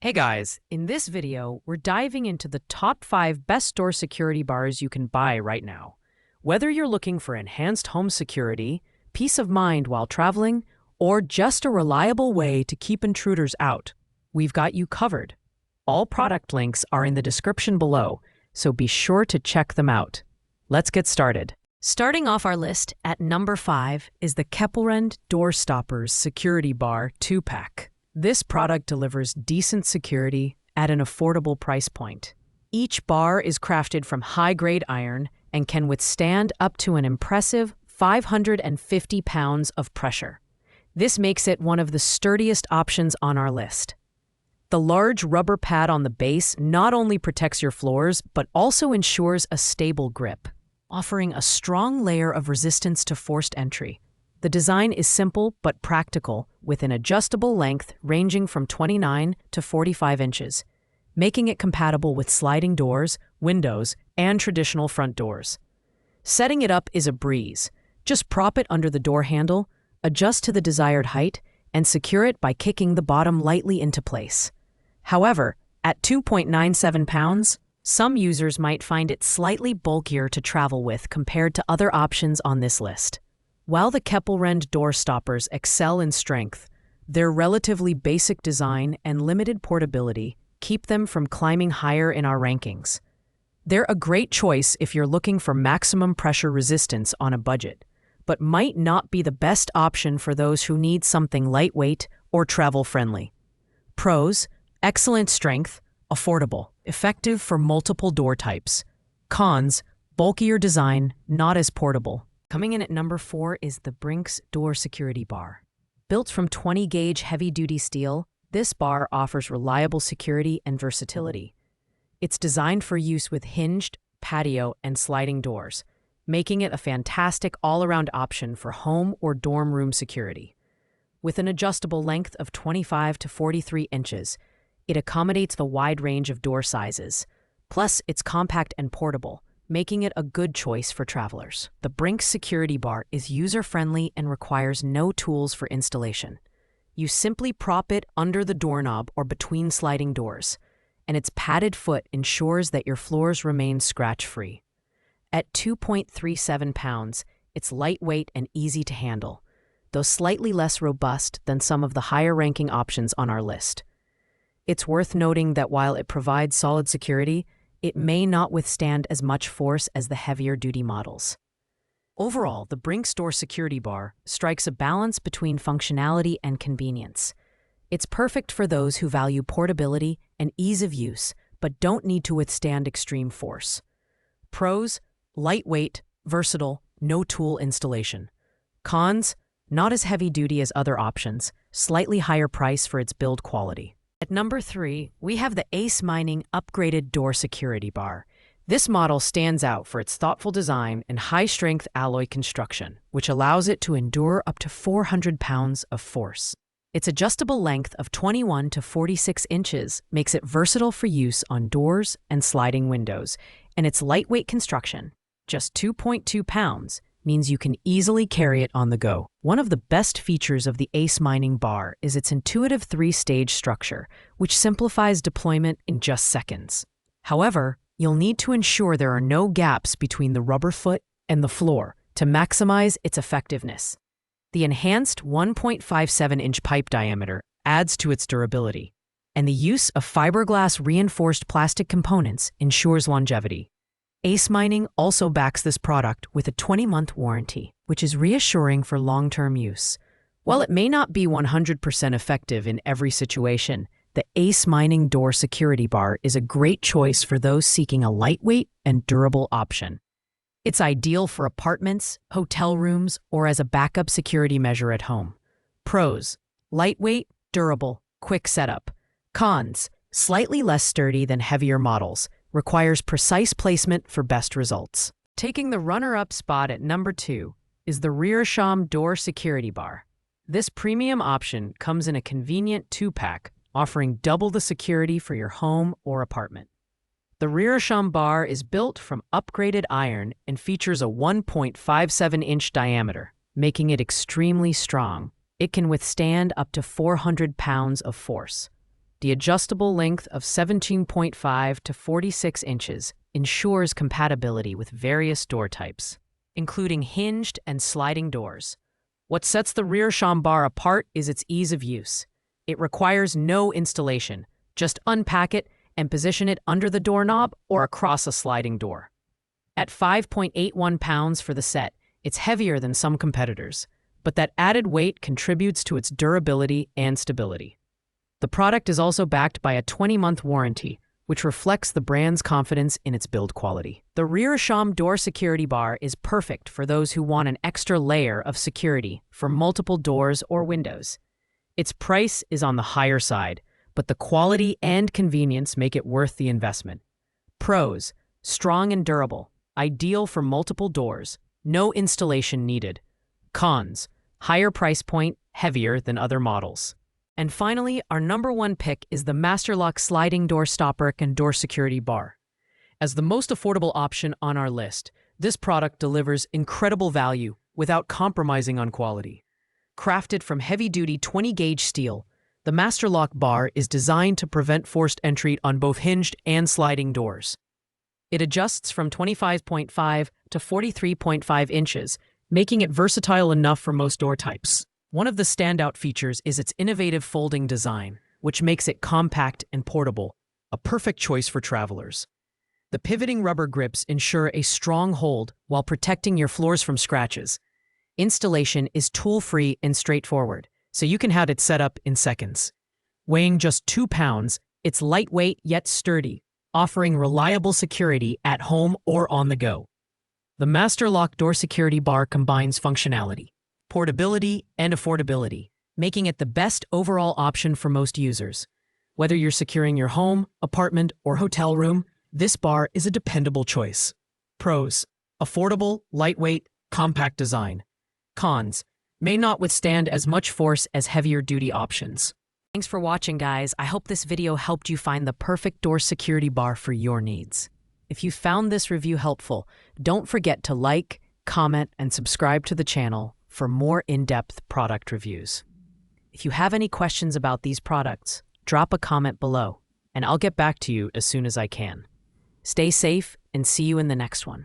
Hey guys, in this video, we're diving into the top 5 best door security bars you can buy right now. Whether you're looking for enhanced home security, peace of mind while traveling, or just a reliable way to keep intruders out, we've got you covered. All product links are in the description below, so be sure to check them out. Let's get started. Starting off our list at number 5 is the Keppelrend Door Stoppers Security Bar 2-pack. This product delivers decent security at an affordable price point. Each bar is crafted from high-grade iron and can withstand up to an impressive 550 pounds of pressure. This makes it one of the sturdiest options on our list. The large rubber pad on the base not only protects your floors, but also ensures a stable grip, offering a strong layer of resistance to forced entry. The design is simple but practical, with an adjustable length ranging from 29 to 45 inches, making it compatible with sliding doors, windows, and traditional front doors. Setting it up is a breeze. Just prop it under the door handle, adjust to the desired height, and secure it by kicking the bottom lightly into place. However, at 2.97 pounds, some users might find it slightly bulkier to travel with compared to other options on this list. While the Keppelrend door stoppers excel in strength, their relatively basic design and limited portability keep them from climbing higher in our rankings. They're a great choice if you're looking for maximum pressure resistance on a budget, but might not be the best option for those who need something lightweight or travel-friendly. Pros: excellent strength, affordable, effective for multiple door types. Cons: bulkier design, not as portable. Coming in at number 4 is the Brinks Door Security Bar. Built from 20-gauge heavy-duty steel, this bar offers reliable security and versatility. It's designed for use with hinged, patio, and sliding doors, making it a fantastic all-around option for home or dorm room security. With an adjustable length of 25 to 43 inches, it accommodates the wide range of door sizes. Plus, it's compact and portable, making it a good choice for travelers. The Brinks Security Bar is user-friendly and requires no tools for installation. You simply prop it under the doorknob or between sliding doors, and its padded foot ensures that your floors remain scratch-free. At 2.37 pounds, it's lightweight and easy to handle, though slightly less robust than some of the higher-ranking options on our list. It's worth noting that while it provides solid security, it may not withstand as much force as the heavier-duty models. Overall, the Brinks Door Security Bar strikes a balance between functionality and convenience. It's perfect for those who value portability and ease of use, but don't need to withstand extreme force. Pros: lightweight, versatile, no-tool installation. Cons: not as heavy-duty as other options, slightly higher price for its build quality. At number 3, we have the Ace Mining Upgraded Door Security Bar. This model stands out for its thoughtful design and high-strength alloy construction, which allows it to endure up to 400 pounds of force. Its adjustable length of 21 to 46 inches makes it versatile for use on doors and sliding windows, and its lightweight construction, just 2.2 pounds, means you can easily carry it on the go. One of the best features of the Ace Mining Bar is its intuitive 3-stage structure, which simplifies deployment in just seconds. However, you'll need to ensure there are no gaps between the rubber foot and the floor to maximize its effectiveness. The enhanced 1.57-inch pipe diameter adds to its durability, and the use of fiberglass reinforced plastic components ensures longevity. Ace Mining also backs this product with a 20-month warranty, which is reassuring for long-term use. While it may not be 100% effective in every situation, the Ace Mining Door Security Bar is a great choice for those seeking a lightweight and durable option. It's ideal for apartments, hotel rooms, or as a backup security measure at home. Pros: lightweight, durable, quick setup. Cons: slightly less sturdy than heavier models, requires precise placement for best results. Taking the runner-up spot at number 2 is the Rearsham Door Security Bar. This premium option comes in a convenient 2-pack, offering double the security for your home or apartment. The Rearsham bar is built from upgraded iron and features a 1.57-inch diameter, making it extremely strong. It can withstand up to 400 pounds of force. The adjustable length of 17.5 to 46 inches ensures compatibility with various door types, including hinged and sliding doors. What sets the Rear-Sham bar apart is its ease of use. It requires no installation. Just unpack it and position it under the doorknob or across a sliding door. At 5.81 pounds for the set, it's heavier than some competitors, but that added weight contributes to its durability and stability. The product is also backed by a 20-month warranty, which reflects the brand's confidence in its build quality. The Rear-Sham door security bar is perfect for those who want an extra layer of security for multiple doors or windows. Its price is on the higher side, but the quality and convenience make it worth the investment. Pros: strong and durable, ideal for multiple doors, no installation needed. Cons: higher price point, heavier than other models. And finally, our number one pick is the Masterlock Sliding Door Stopper and Door Security Bar. As the most affordable option on our list, this product delivers incredible value without compromising on quality. Crafted from heavy-duty 20-gauge steel, the Masterlock bar is designed to prevent forced entry on both hinged and sliding doors. It adjusts from 25.5 to 43.5 inches, making it versatile enough for most door types. One of the standout features is its innovative folding design, which makes it compact and portable, a perfect choice for travelers. The pivoting rubber grips ensure a strong hold while protecting your floors from scratches. Installation is tool-free and straightforward, so you can have it set up in seconds. Weighing just 2 pounds, it's lightweight yet sturdy, offering reliable security at home or on the go. The Masterlock Door Security Bar combines functionality, portability, and affordability, making it the best overall option for most users. Whether you're securing your home, apartment, or hotel room, this bar is a dependable choice. Pros: affordable, lightweight, compact design. Cons: may not withstand as much force as heavier-duty options. Thanks for watching, guys. I hope this video helped you find the perfect door security bar for your needs. If you found this review helpful, don't forget to like, comment, and subscribe to the channel for more in-depth product reviews. If you have any questions about these products, drop a comment below, and I'll get back to you as soon as I can. Stay safe and see you in the next one.